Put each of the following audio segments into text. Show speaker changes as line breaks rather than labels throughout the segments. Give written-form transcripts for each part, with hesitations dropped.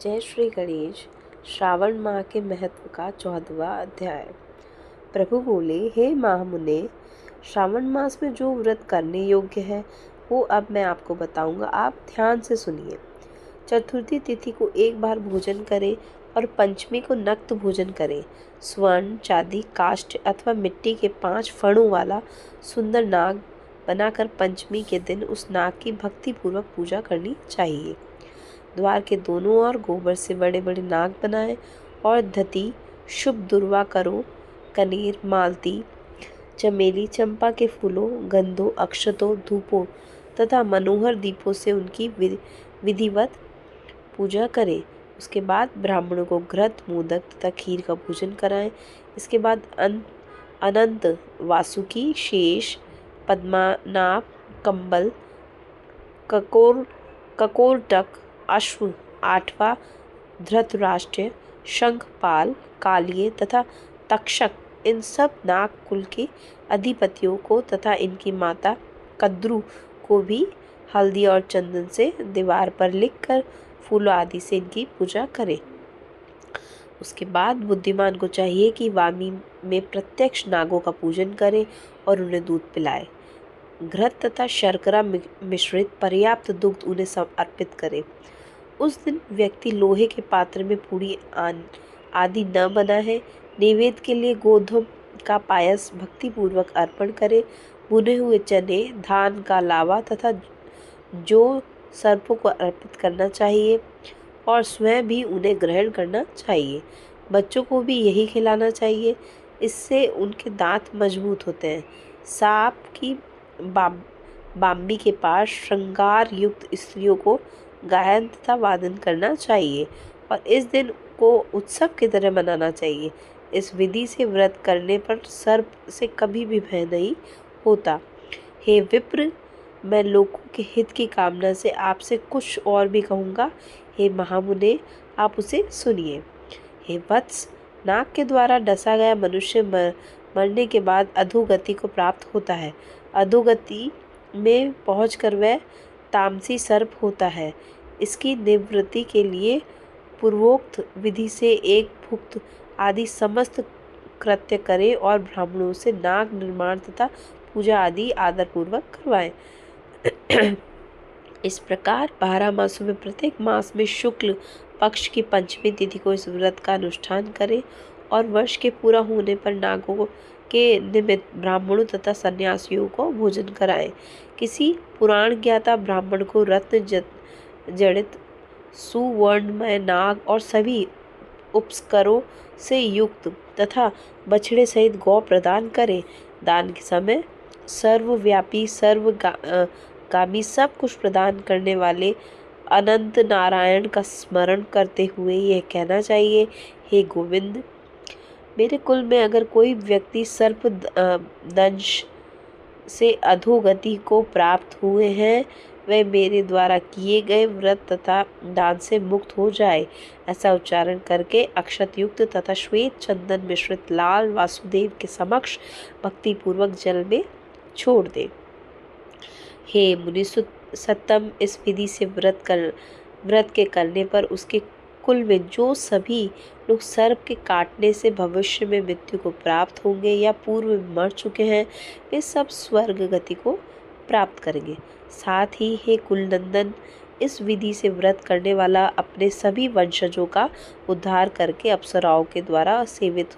जय श्री गणेश। श्रावण माह के महत्व का 14वां अध्याय। प्रभु बोले, हे महामुने, श्रावण मास में जो व्रत करने योग्य है वो अब मैं आपको बताऊंगा। आप ध्यान से सुनिए। चतुर्थी तिथि को एक बार भोजन करें और पंचमी को नक्त भोजन करें। स्वर्ण, चांदी, काष्ठ अथवा मिट्टी के 5 फणों वाला सुंदर नाग बनाकर पंचमी के दिन उस नाग की भक्ति पूर्वक पूजा करनी चाहिए। द्वार के दोनों ओर गोबर से बड़े बड़े नाग बनाएं और धती, शुभ दुर्वा करो, कनेर, मालती, चमेली, चंपा के फूलों, गंधों, अक्षतों, धूपों तथा मनोहर दीपों से उनकी विधिवत पूजा करें। उसके बाद ब्राह्मणों को घृत, मोदक तथा खीर का भोजन कराएं। इसके बाद अनंत, वासुकी, शेष, पद्मनाभ, कंबल, ककोरटक, अश्व, आठवा, धृतराष्ट्र, शंखपाल, कालिये तथा तक्षक, इन सब नाग कुल के अधिपतियों को तथा इनकी माता कद्रु को भी हल्दी और चंदन से दीवार पर लिखकर फूलों आदि से इनकी पूजा करें। उसके बाद बुद्धिमान को चाहिए कि वामी में प्रत्यक्ष नागों का पूजन करे और उन्हें दूध पिलाए। घृत तथा शर्करा मिश्रित पर्याप्त दुग्ध उन्हें समर्पित करे। उस दिन व्यक्ति लोहे के पात्र में पूरी आदि न बनाए। नैवेद्य के लिए गोधूम का पायस भक्ति पूर्वक अर्पण करे। भुने हुए चने, धान का लावा तथा जो सर्पों को अर्पित करना चाहिए और स्वयं भी उन्हें ग्रहण करना चाहिए। बच्चों को भी यही खिलाना चाहिए, इससे उनके दांत मजबूत होते हैं। सांप की बाम्बी के पास श्रृंगार युक्त स्त्रियों को गायन तथा वादन करना चाहिए और इस दिन को उत्सव की तरह मनाना चाहिए। इस विधि से व्रत करने पर सर्प से कभी भी भय नहीं होता। हे विप्र, मैं लोगों के हित की कामना से आपसे कुछ और भी कहूँगा। हे महामुने, आप उसे सुनिए। हे वत्स, नाग के द्वारा डसा गया मनुष्य मरने के बाद अधोगति को प्राप्त होता है। अधोगति में पहुंचकर वह तामसी सर्प होता है। इसकी निवृत्ति के लिए पूर्वोक्त विधि से एक भुक्त आदि समस्त कृत्य करें और ब्राह्मणों से नाग निर्माण तथा पूजा आदि आदर पूर्वक करवाएं। इस प्रकार 12 मासों में प्रत्येक मास में शुक्ल पक्ष की पंचमी तिथि को इस व्रत का अनुष्ठान करें और वर्ष के पूरा होने पर नागों के निमित्त ब्राह्मणों तथा सन्यासियों को भोजन कराएं। किसी पुराण ज्ञाता ब्राह्मण को रत्न जड़ित सुवर्णमय नाग और सभी उपस्करों से युक्त तथा बछड़े सहित गौ प्रदान करें। दान के समय सर्वव्यापी, सर्वगामी, सब कुछ प्रदान करने वाले अनंत नारायण का स्मरण करते हुए यह कहना चाहिए, हे गोविंद, मेरे कुल में अगर कोई व्यक्ति सर्प दंश से अधोगति को प्राप्त हुए हैं, वह मेरे द्वारा किए गए व्रत तथा दान से मुक्त हो जाए। ऐसा उच्चारण करके अक्षत युक्त तथा श्वेत चंदन मिश्रित लाल वासुदेव के समक्ष भक्ति पूर्वक जल में छोड़ दे। हे मुनि सत्तम, इस विधि से व्रत के करने पर उसके कुल में जो सभी लोग सर्प के काटने से भविष्य में मृत्यु को प्राप्त होंगे या पूर्व में मर चुके हैं, वे सब स्वर्ग गति को प्राप्त करेंगे। साथ ही हे कुलनंदन, इस विधि से व्रत करने वाला अपने सभी वंशजों का उद्धार करके अप्सराओं के द्वारा सेवित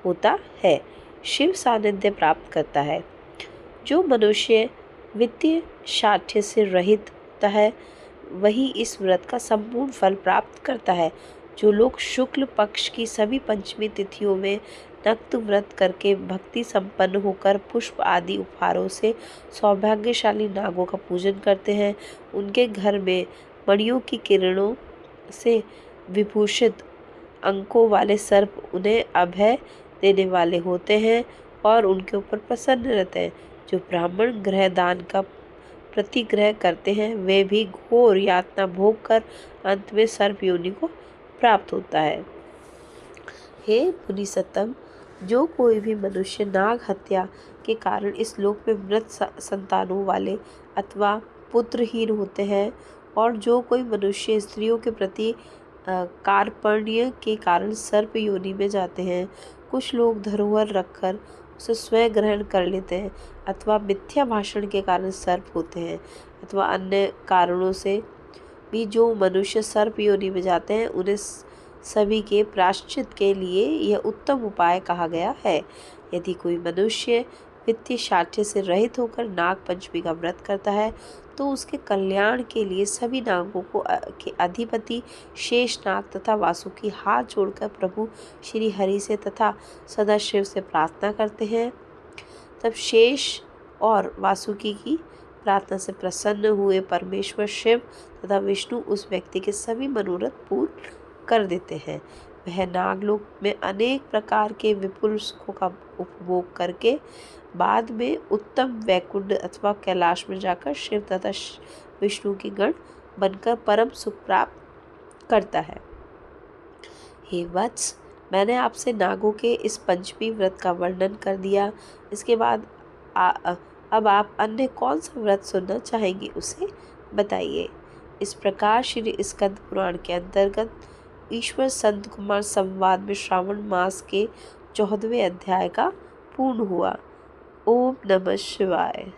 होता है, शिव सानिध्य प्राप्त करता है। जो मनुष्य वित्तीय साठ्य से रहित होता है, वही इस व्रत का संपूर्ण फल प्राप्त करता है। जो लोग शुक्ल पक्ष की सभी पंचमी तिथियों में नक्त व्रत करके भक्ति संपन्न होकर पुष्प आदि उपहारों से सौभाग्यशाली नागों का पूजन करते हैं, उनके घर में मणियों की किरणों से विभूषित अंकों वाले सर्प उन्हें अभय देने वाले होते हैं और उनके ऊपर प्रसन्न रहते हैं। जो ब्राह्मण ग्रह दान का प्रतिग्रह करते हैं, वे भी घोर यातना भोग कर अंत में सर्प योनि को प्राप्त होता है। हे मुनि सत्तम, जो कोई भी मनुष्य नाग हत्या के कारण इस लोक में मृत संतानों वाले अथवा पुत्रहीन होते हैं और जो कोई मनुष्य स्त्रियों के प्रति कार्पण्य के कारण सर्प योनि में जाते हैं। कुछ लोग धरोहर रखकर उसे स्वयं ग्रहण कर लेते हैं, अथवा मिथ्या भाषण के कारण सर्प होते हैं, अथवा अन्य कारणों से भी जो मनुष्य सर्प योनि में जाते हैं उन्हें सभी के प्रायश्चित के लिए यह उत्तम उपाय कहा गया है। यदि कोई मनुष्य वित्तीय साठ्य से रहित होकर नाग पंचमी का व्रत करता है तो उसके कल्याण के लिए सभी नागों को के अधिपति शेष नाग तथा वासुकी हाथ जोड़कर प्रभु श्री हरि से तथा सदाशिव से प्रार्थना करते हैं। तब शेष और वासुकी की प्रार्थना से प्रसन्न हुए परमेश्वर शिव तथा विष्णु उस व्यक्ति के सभी मनोरथ पूर्ण कर देते हैं। वह नागलोक में अनेक प्रकार के विपुल सुखों का उपभोग करके बाद में उत्तम वैकुंठ अथवा कैलाश में जाकर शिव तथा विष्णु की गण बनकर परम सुख प्राप्त करता है। हे वत्स, मैंने आपसे नागों के इस पंचमी व्रत का वर्णन कर दिया। इसके बाद अब आप अन्य कौन सा व्रत सुनना चाहेंगे उसे बताइए। इस प्रकार श्री स्कंद पुराण के अंतर्गत ईश्वर संत कुमार संवाद में श्रावण मास के 14वें अध्याय का पूर्ण हुआ। ओम नमः शिवाय।